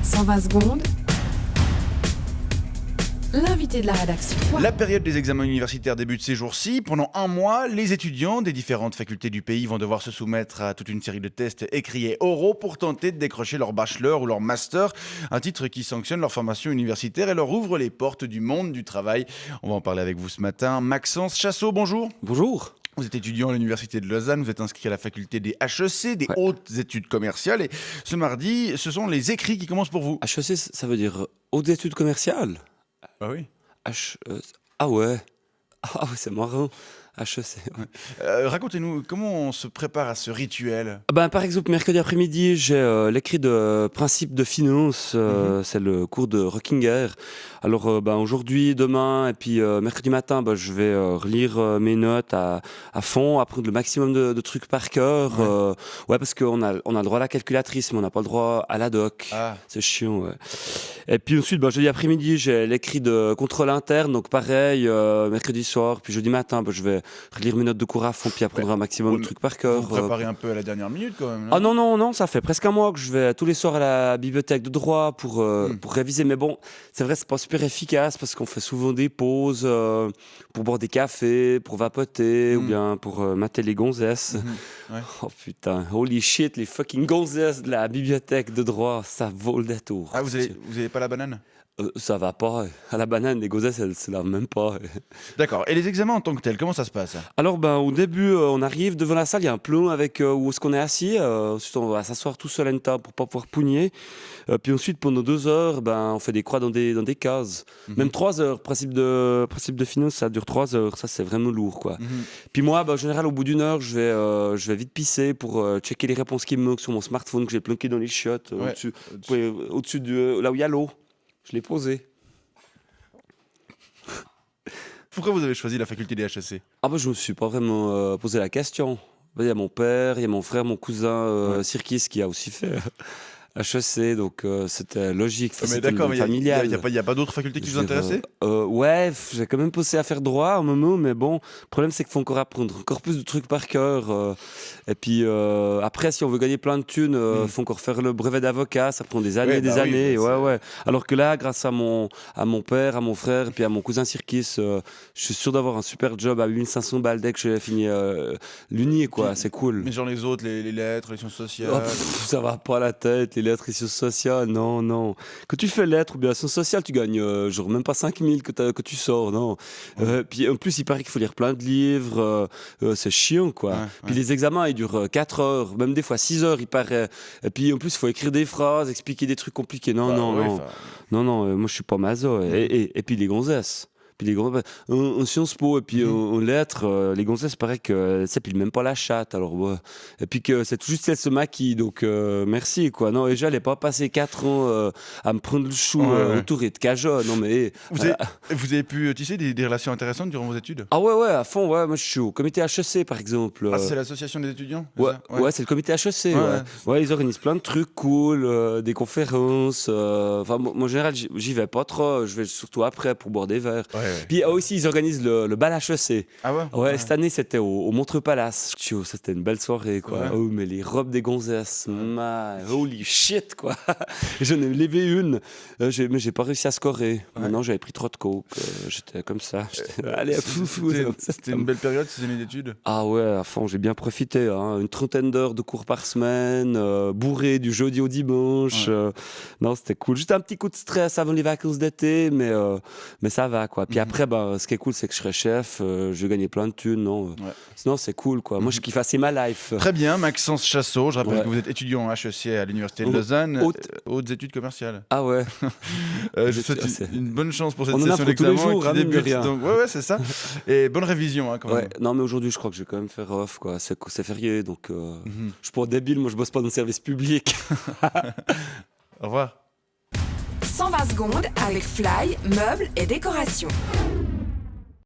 120 secondes. L'invité de la rédaction. La période des examens universitaires débute ces jours-ci. Pendant un mois, les étudiants des différentes facultés du pays vont devoir se soumettre à toute une série de tests écrits et oraux pour tenter de décrocher leur bachelor ou leur master, un titre qui sanctionne leur formation universitaire et leur ouvre les portes du monde du travail. On va en parler avec vous ce matin. Maxence Chassot, bonjour. Bonjour. Vous êtes étudiant à l'Université de Lausanne, vous êtes inscrit à la faculté des HEC, des hautes études commerciales. Et ce mardi, ce sont les écrits qui commencent pour vous. HEC, ça veut dire hautes études commerciales. Ah oui. Ah ouais. Ah ouais, c'est marrant. HEC. Ouais. Racontez-nous, comment on se prépare à ce rituel ? Par exemple, mercredi après-midi, j'ai l'écrit de principe de finance. C'est le cours de Rockinger. Alors, aujourd'hui, demain, et puis mercredi matin, je vais relire mes notes à fond, apprendre le maximum de trucs par cœur. Ouais, parce qu'on a le droit à la calculatrice, mais on n'a pas le droit à la doc. Ah. C'est chiant, ouais. Et puis ensuite, jeudi après-midi, j'ai l'écrit de contrôle interne. Donc pareil, mercredi soir, puis jeudi matin, je vais relire mes notes de cours à fond, puis apprendre un maximum de trucs par cœur. Vous préparez un peu à la dernière minute quand même, non ? Ah non, ça fait presque un mois que je vais tous les soirs à la bibliothèque de droit pour réviser. Mais bon, c'est vrai, c'est pas super efficace parce qu'on fait souvent des pauses pour boire des cafés, pour vapoter ou bien pour mater les gonzesses. Ouais. Oh putain, holy shit, les fucking gonzesses de la bibliothèque de droit, ça vaut le détour. Ah, vous avez pas la banane ? Ça va pas. À la banane, les gonzesses, elles se lavent même pas. D'accord. Et les examens en tant que tels, comment ça se passe ? Alors, au début, on arrive devant la salle, il y a un plan avec où est-ce qu'on est assis. Ensuite, on va s'asseoir tout seul à une table pour pas pouvoir pugner. Puis ensuite, pendant 2 heures, on fait des croix dans des cases. Même 3 heures. Principe de finance, ça dure 3 heures. Ça, c'est vraiment lourd, quoi. Puis moi, en général, au bout d'une heure, je vais vite pisser pour checker les réponses qui me manquent sur mon smartphone que j'ai planqué dans les chiottes au-dessus de là où il y a l'eau. Je l'ai posé. Pourquoi vous avez choisi la faculté des HEC ? Je me suis pas vraiment posé la question. Il y a mon père, il y a mon frère, mon cousin Sirkis qui a aussi fait HEC, donc c'était logique. Mais d'accord, mais il n'y a pas d'autres facultés qui vous intéressaient ? Ouais, j'ai quand même pensé à faire droit à un moment, mais bon, le problème c'est qu'il faut encore apprendre encore plus de trucs par cœur. Et puis après, si on veut gagner plein de thunes, il faut encore faire le brevet d'avocat, ça prend des années et des années. Ouais. Alors que là, grâce à mon père, à mon frère et puis à mon cousin Sirkis, je suis sûr d'avoir un super job à 1500 balles dès que j'ai fini l'uni, quoi. Puis, c'est cool. Mais genre les autres, les lettres, les sciences sociales. Ça va pas à la tête, les lettres et sciences sociales, non. Quand tu fais lettres ou bien sciences sociales, tu gagnes genre même pas 5000 que tu sors, non. Puis en plus, il paraît qu'il faut lire plein de livres, c'est chiant, quoi. Puis les examens, ils durent 4 heures, même des fois 6 heures, il paraît. Et puis en plus, il faut écrire des phrases, expliquer des trucs compliqués. Non, moi je suis pas maso. Et puis les gonzesses. Puis les en Sciences Po et puis en lettres, les gonzesses, paraît que ça pile même pas la chatte. Alors, et puis que c'est tout juste elle se maquille, donc merci, quoi. Non, et j'allais pas passer 4 ans à me prendre le chou autour et de cajot. Non, mais. Vous avez pu tisser des relations intéressantes durant vos études ? Ah ouais, à fond, ouais. Moi je suis au comité HEC, par exemple. Ah, c'est l'association des étudiants ? Ouais, c'est le comité HEC. Ouais, ils organisent plein de trucs cool, des conférences. Moi, en général, j'y vais pas trop. Je vais surtout après pour boire des verres. Puis aussi, ils organisent le bal HEC. Ah ouais ? Ouais, cette année, c'était au Montreux Palace. C'était une belle soirée, quoi. Ouais. Oh, mais les robes des gonzesses, holy shit, quoi. J'en ai levé une, mais j'ai pas réussi à scorer. Maintenant, j'avais pris trop de coke. J'étais comme ça. Allez, C'était une belle période, ces années d'études ? Ah ouais, à fond, j'ai bien profité. Une 30aine d'heures de cours par semaine, bourré du jeudi au dimanche. Non, c'était cool. Juste un petit coup de stress avant les vacances d'été, mais ça va, quoi. Puis après, ce qui est cool, c'est que je serai chef, je vais gagner plein de thunes, non. Sinon, c'est cool, quoi. Moi, je kiffe assez ma life. Très bien, Maxence Chassot. Je rappelle que vous êtes étudiant en HEC à l'Université de Lausanne, hautes études commerciales. Ah ouais. Je vous souhaite une bonne chance pour cette On en a session pour tous les d'examen jours, qui mine de débute. rien. Donc, ouais, c'est ça. Et bonne révision, quand même. Non, mais aujourd'hui, je crois que je vais quand même faire off, quoi. C'est férié, donc je suis pas débile. Moi, je bosse pas dans le service public. Au revoir. 120 secondes avec Fly, meubles et décorations.